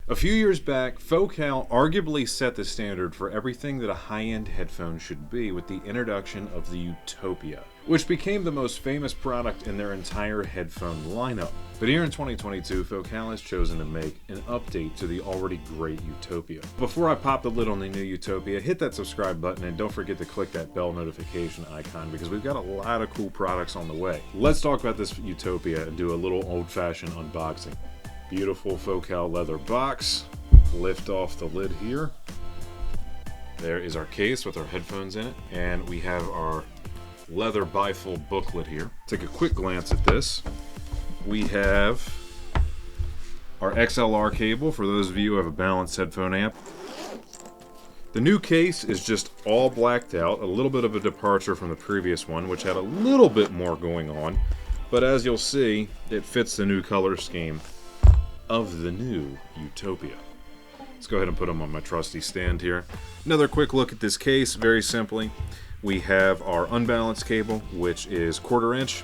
A few years back, Focal arguably set the standard for everything that a high-end headphone should be with the introduction of the Utopia, which became the most famous product in their entire headphone lineup. But here in 2022, Focal has chosen to make an update to the already great Utopia. Before I pop the lid on the new Utopia, hit that subscribe button and don't forget to click that bell notification icon because we've got a lot of cool products on the way. Let's talk about this Utopia and do a little old-fashioned unboxing. Beautiful Focal leather box. Lift off the lid here. There is our case with our headphones in it. And we have our leather bifold booklet here. Take a quick glance at this. We have our XLR cable for those of you who have a balanced headphone amp. The new case is just all blacked out. A little bit of a departure from the previous one, which had a little bit more going on. But as you'll see, it fits the new color scheme of the new Utopia. Let's go ahead and put them on my trusty stand here. Another quick look at this case. Very simply, we have our unbalanced cable, which is 1/4 inch,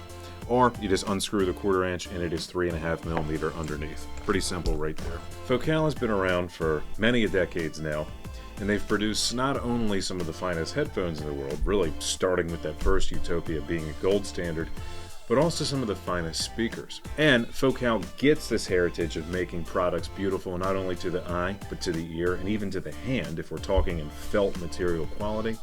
or you just unscrew the 1/4 inch and it is 3.5 millimeter underneath. Pretty simple right there. Focal has been around for many decades now, and they've produced not only some of the finest headphones in the world, really starting with that first Utopia being a gold standard, but also some of the finest speakers. And Focal gets this heritage of making products beautiful not only to the eye, but to the ear, and even to the hand, if we're talking in felt material quality,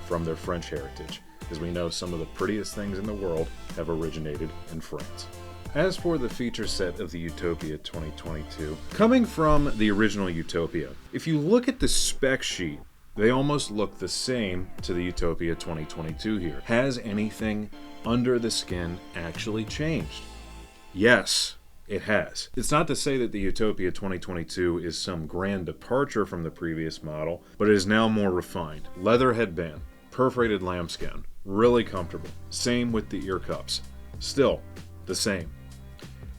from their French heritage. As we know, some of the prettiest things in the world have originated in France. As for the feature set of the Utopia 2022, coming from the original Utopia, if you look at the spec sheet, they almost look the same to the Utopia 2022 here. Has anything under the skin actually changed? Yes, it has. It's not to say that the Utopia 2022 is some grand departure from the previous model, but it is now more refined. Leather headband, perforated lambskin, really comfortable. Same with the ear cups. Still the same.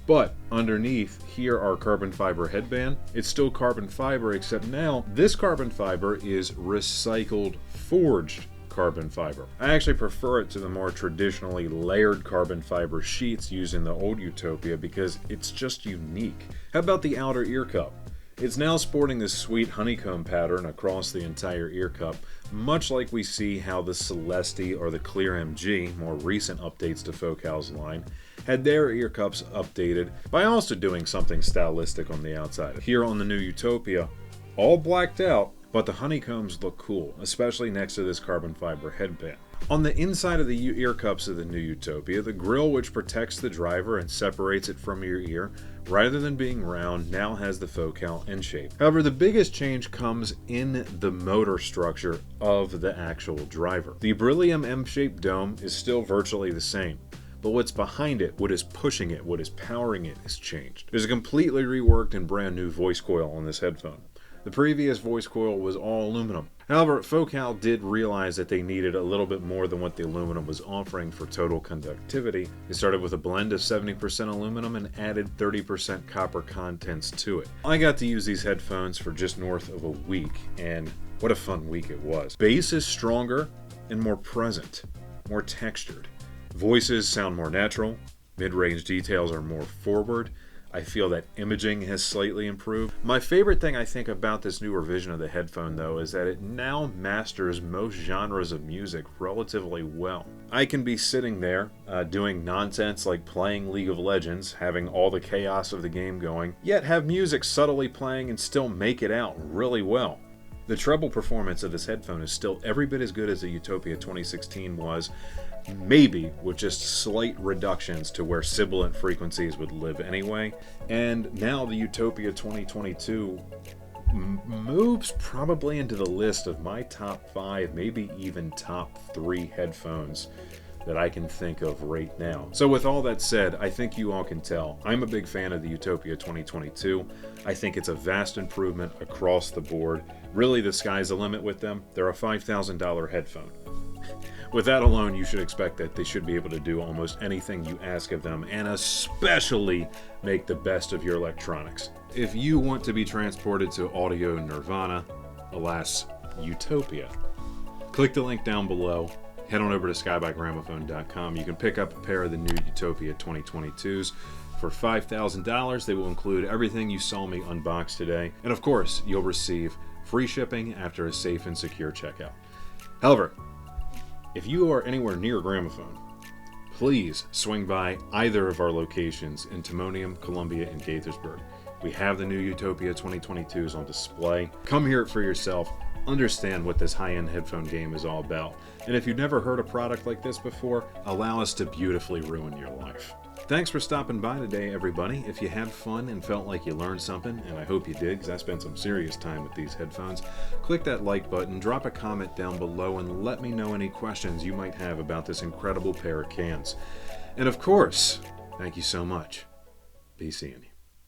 But underneath here, our carbon fiber headband, it's still carbon fiber, except now this carbon fiber is recycled forged carbon fiber. I actually prefer it to the more traditionally layered carbon fiber sheets used in the old Utopia because it's just unique. How about the outer ear cup? It's now sporting this sweet honeycomb pattern across the entire ear cup, much like we see how the Celesti or the Clear MG, more recent updates to Focal's line, had their ear cups updated by also doing something stylistic on the outside. Here on the new Utopia, all blacked out, but the honeycombs look cool, especially next to this carbon fiber headband. On the inside of the ear cups of the new Utopia, the grill which protects the driver and separates it from your ear, rather than being round, now has the Focal N shape. However, the biggest change comes in the motor structure of the actual driver. The Beryllium M-shaped dome is still virtually the same, but what's behind it, what is pushing it, what is powering it, has changed. There's a completely reworked and brand new voice coil on this headphone. The previous voice coil was all aluminum. However, Focal did realize that they needed a little bit more than what the aluminum was offering for total conductivity. They started with a blend of 70% aluminum and added 30% copper contents to it. I got to use these headphones for just north of a week, and what a fun week it was. Bass is stronger and more present, more textured. Voices sound more natural. Mid-range details are more forward. I feel that imaging has slightly improved. My favorite thing I think about this new revision of the headphone though is that it now masters most genres of music relatively well. I can be sitting there doing nonsense like playing League of Legends, having all the chaos of the game going, yet have music subtly playing and still make it out really well. The treble performance of this headphone is still every bit as good as the Utopia 2016 was, maybe with just slight reductions to where sibilant frequencies would live anyway. And now the Utopia 2022 moves probably into the list of my top 5, maybe even top 3 headphones that I can think of right now. So with all that said, I think you all can tell, I'm a big fan of the Utopia 2022. I think it's a vast improvement across the board. Really, the sky's the limit with them. They're a $5,000 headphone. With that alone, you should expect that they should be able to do almost anything you ask of them, and especially make the best of your electronics. If you want to be transported to audio nirvana, alas, Utopia, click the link down below. Head on over to skybikegramophone.com. You can pick up a pair of the new Utopia 2022s For $5,000, they will include everything you saw me unbox today, and of course, you'll receive free shipping after a safe and secure checkout. However, if you are anywhere near Gramophone, please swing by either of our locations in Timonium, Columbia, and Gaithersburg. We have the new Utopia 2022s on display. Come hear it for yourself. Understand what this high-end headphone game is all about. And if you've never heard a product like this before, allow us to beautifully ruin your life. Thanks for stopping by today, everybody. If you had fun and felt like you learned something, and I hope you did because I spent some serious time with these headphones, click that like button, drop a comment down below, and let me know any questions you might have about this incredible pair of cans. And of course, thank you so much. Be seeing you.